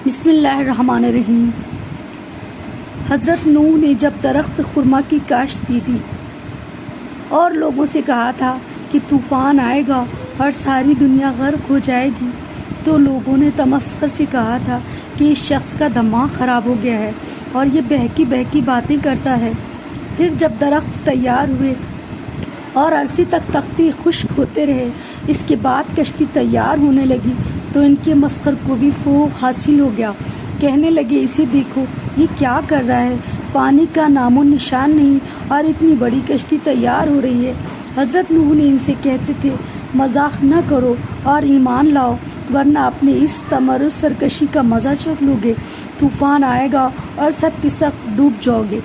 بسم اللہ الرحمن الرحیم۔ حضرت نوح نے جب درخت خرما کی کاشت کی تھی اور لوگوں سے کہا تھا کہ طوفان آئے گا اور ساری دنیا غرق ہو جائے گی، تو لوگوں نے تمسخر سے کہا تھا کہ اس شخص کا دماغ خراب ہو گیا ہے اور یہ بہکی بہکی باتیں کرتا ہے۔ پھر جب درخت تیار ہوئے اور عرصے تک تختے خشک ہوتے رہے، اس کے بعد کشتی تیار ہونے لگی تو ان کے مسخر کو بھی فوق حاصل ہو گیا۔ کہنے لگے، اسے دیکھو، یہ کیا کر رہا ہے، پانی کا نام و نشان نہیں اور اتنی بڑی کشتی تیار ہو رہی ہے۔ حضرت نوح نے ان سے کہتے تھے، مذاق نہ کرو اور ایمان لاؤ، ورنہ اپنے اس تمرد سرکشی کا مزہ چکھ لو گے۔ طوفان آئے گا اور سب کے سب ڈوب جاؤ گے۔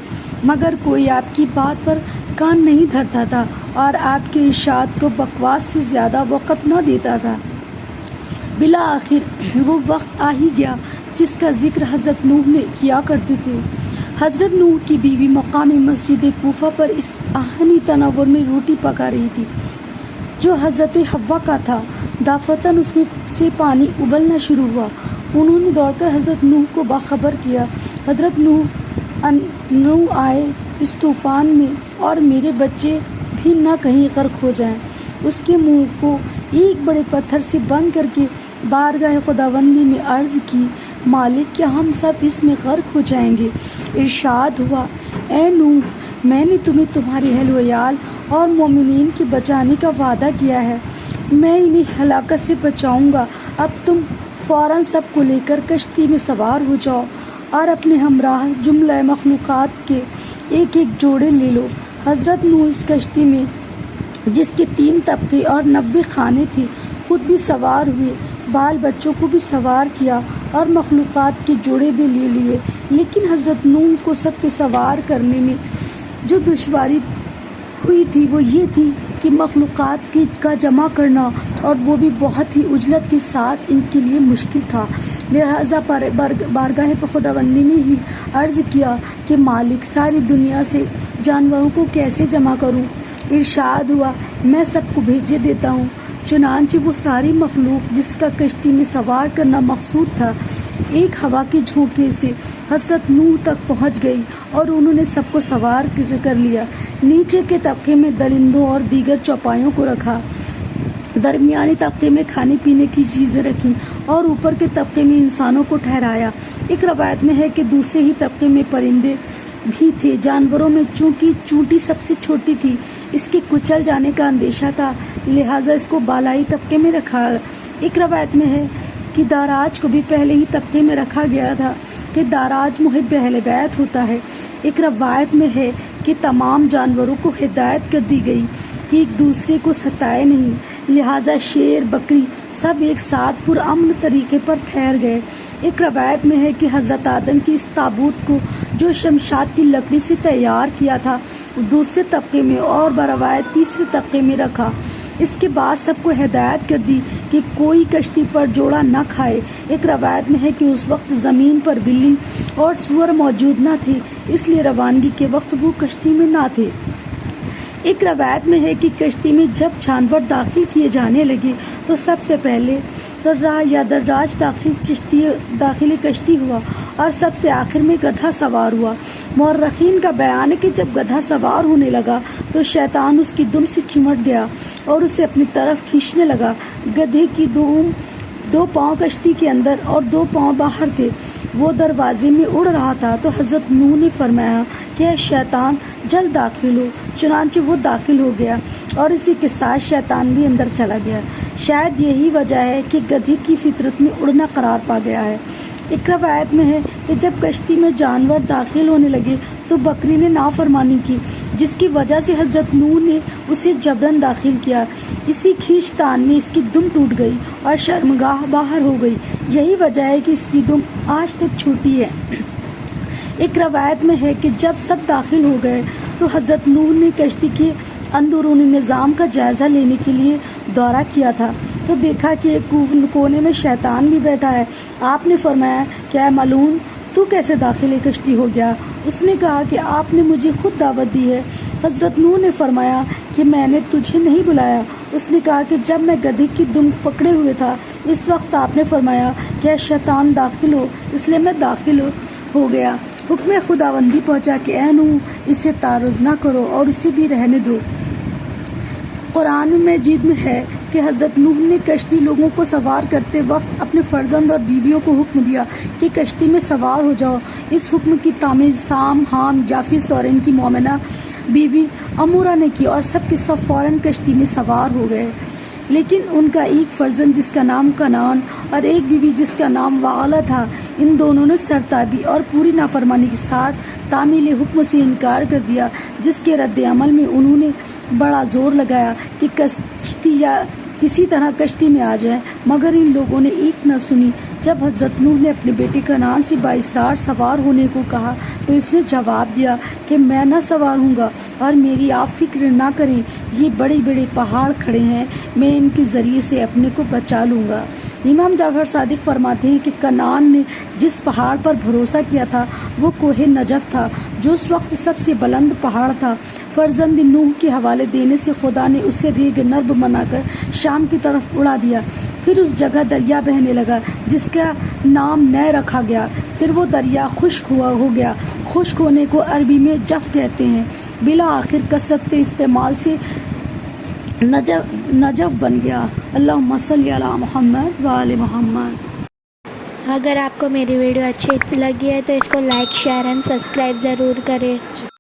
مگر کوئی آپ کی بات پر کان نہیں دھرتا تھا اور آپ کے ارشاد کو بکواس سے زیادہ وقت نہ دیتا تھا۔ بالآخر وہ وقت آ ہی گیا جس کا ذکر حضرت نوح نے کیا کرتے تھے۔ حضرت نوح کی بیوی مقامی مسجد کوفہ پر اس آہنی تنور میں روٹی پکا رہی تھی جو حضرت حوا کا تھا۔ دفعتاً اس میں سے پانی ابلنا شروع ہوا۔ انہوں نے دوڑ کر حضرت نوح کو باخبر کیا، حضرت نوح آئے اس طوفان میں اور میرے بچے بھی نہ کہیں غرق ہو جائیں۔ اس کے منہ کو ایک بڑے پتھر سے بند کر کے بارگاہ خداوندی میں عرض کی، مالک، کیا ہم سب اس میں غرق ہو جائیں گے؟ ارشاد ہوا، اے نوح، میں نے تمہیں تمہارے اہل وعیال اور مومنین کے بچانے کا وعدہ کیا ہے، میں انہیں ہلاکت سے بچاؤں گا۔ اب تم فوراً سب کو لے کر کشتی میں سوار ہو جاؤ اور اپنے ہمراہ جملہ مخلوقات کے ایک ایک جوڑے لے لو۔ حضرت نوح اس کشتی میں، جس کے 3 طبقے اور 90 خانے تھے، خود بھی سوار ہوئے، بال بچوں کو بھی سوار کیا اور مخلوقات کے جوڑے بھی لے لیے۔ لیکن حضرت نوح کو سب کے سوار کرنے میں جو دشواری ہوئی تھی وہ یہ تھی کہ مخلوقات کا جمع کرنا، اور وہ بھی بہت ہی عجلت کے ساتھ، ان کے لیے مشکل تھا۔ لہذا بارگاہ خداوندی میں ہی عرض کیا کہ مالک، ساری دنیا سے جانوروں کو کیسے جمع کروں؟ ارشاد ہوا، میں سب کو بھیجے دیتا ہوں۔ چنانچہ وہ ساری مخلوق جس کا کشتی میں سوار کرنا مقصود تھا، ایک ہوا کے جھونکے سے حضرت نوح تک پہنچ گئی اور انہوں نے سب کو سوار کر لیا۔ نیچے کے طبقے میں درندوں اور دیگر چوپایوں کو رکھا، درمیانی طبقے میں کھانے پینے کی چیزیں رکھیں اور اوپر کے طبقے میں انسانوں کو ٹھہرایا۔ ایک روایت میں ہے کہ دوسرے ہی طبقے میں پرندے بھی تھے۔ جانوروں میں چونکہ چونٹی سب سے چھوٹی تھی، اس کے کچل جانے کا اندیشہ تھا، لہٰذا اس کو بالائی طبقے میں رکھا۔ ایک روایت میں ہے کہ داراج کو بھی پہلے ہی طبقے میں رکھا گیا تھا کہ داراج محب اہل بیت ہوتا ہے۔ ایک روایت میں ہے کہ تمام جانوروں کو ہدایت کر دی گئی کہ ایک دوسرے کو ستائے نہیں، لہٰذا شیر، بکری سب ایک ساتھ پرامن طریقے پر ٹھہر گئے۔ ایک روایت میں ہے کہ حضرت آدم کی اس تابوت کو جو شمشاد کی لکڑی سے تیار کیا تھا، دوسرے طبقے میں اور بروایت تیسرے طبقے میں رکھا۔ اس کے بعد سب کو ہدایت کر دی کہ کوئی کشتی پر جوڑا نہ کھائے۔ ایک روایت میں ہے کہ اس وقت زمین پر بلی اور سور موجود نہ تھے، اس لیے روانگی کے وقت وہ کشتی میں نہ تھے۔ ایک روایت میں ہے کہ کشتی میں جب جانور داخل کیے جانے لگے تو سب سے پہلے دراج داخل کشتی ہوا اور سب سے آخر میں گدھا سوار ہوا۔ مورخین کا بیان ہے کہ جب گدھا سوار ہونے لگا تو شیطان اس کی دم سے چمٹ گیا اور اسے اپنی طرف کھینچنے لگا۔ گدھے کی 2 پاؤں کشتی کے اندر اور 2 پاؤں باہر تھے، وہ دروازے میں اڑ رہا تھا۔ تو حضرت نوح نے فرمایا کہ اے شیطان، جلد داخل ہو۔ چنانچہ وہ داخل ہو گیا اور اسی کے ساتھ شیطان بھی اندر چلا گیا۔ شاید یہی وجہ ہے کہ گدھے کی فطرت میں اڑنا قرار پا گیا ہے۔ ایک روایت میں ہے کہ جب کشتی میں جانور داخل ہونے لگے تو بکری نے نافرمانی کی، جس کی وجہ سے حضرت نوح نے اسے جبراً داخل کیا۔ اسی کھینچ تان میں اس کی دم ٹوٹ گئی اور شرمگاہ باہر ہو گئی۔ یہی وجہ ہے کہ اس کی دم آج تک چھوٹی ہے۔ ایک روایت میں ہے کہ جب سب داخل ہو گئے تو حضرت نوح نے کشتی کے اندرونی نظام کا جائزہ لینے کے لیے دورہ کیا تھا تو دیکھا کہ ایک کونے میں شیطان بھی بیٹھا ہے۔ آپ نے فرمایا کہ اے ملعون، تو کیسے داخل کشتی ہو گیا؟ اس نے کہا کہ آپ نے مجھے خود دعوت دی ہے۔ حضرت نوح نے فرمایا کہ میں نے تجھے نہیں بلایا؟ اس نے کہا کہ جب میں گدھے کی دم پکڑے ہوئے تھا اس وقت آپ نے فرمایا کہ شیطان داخل ہو، اس لیے میں داخل ہو گیا۔ حکم خداوندی پہنچا کہ اے نوح اسے تعرض نہ کرو اور اسے بھی رہنے دو۔ قرآن مجید میں ہے کہ حضرت نوح نے کشتی لوگوں کو سوار کرتے وقت اپنے فرزند اور بیویوں کو حکم دیا کہ کشتی میں سوار ہو جاؤ۔ اس حکم کی تعمیل سام، حام، جافس اور ان کی مومنہ بیوی امورا نے کی اور سب کے سب فوراً کشتی میں سوار ہو گئے، لیکن ان کا ایک فرزند جس کا نام کنعان اور ایک بیوی جس کا نام وعلا تھا، ان دونوں نے سرتابی اور پوری نافرمانی کے ساتھ تعمیل حکم سے انکار کر دیا، جس کے رد عمل میں انہوں نے بڑا زور لگایا کہ کشتی یا کسی طرح کشتی میں آ جائیں، مگر ان لوگوں نے ایک نہ سنی۔ جب حضرت نوح نے اپنے بیٹے کنعان سے بااصرار سوار ہونے کو کہا تو اس نے جواب دیا کہ میں نہ سوار ہوں گا، اور میری آپ فکر نہ کریں، یہ بڑے بڑے پہاڑ کھڑے ہیں، میں ان کے ذریعے سے اپنے کو بچا لوں گا۔ امام جعفر صادق فرماتے ہیں کہ کنعان نے جس پہاڑ پر بھروسہ کیا تھا وہ کوہ نجف تھا، جو اس وقت سب سے بلند پہاڑ تھا۔ فرزند نوح کے حوالے دینے سے خدا نے اسے ریگ نرب بنا کر شام کی طرف اڑا دیا، پھر اس جگہ دریا بہنے لگا جس کا نام نئے رکھا گیا، پھر وہ دریا خشک ہو گیا۔ خشک ہونے کو عربی میں جف کہتے ہیں۔ بالآخر کثرت استعمال سے نجف بن گیا۔ اللہم صلی علی محمد وآل محمد۔ اگر آپ کو میری ویڈیو اچھی لگی ہے تو اس کو لائک، شیئر اینڈ سبسکرائب ضرور کریں۔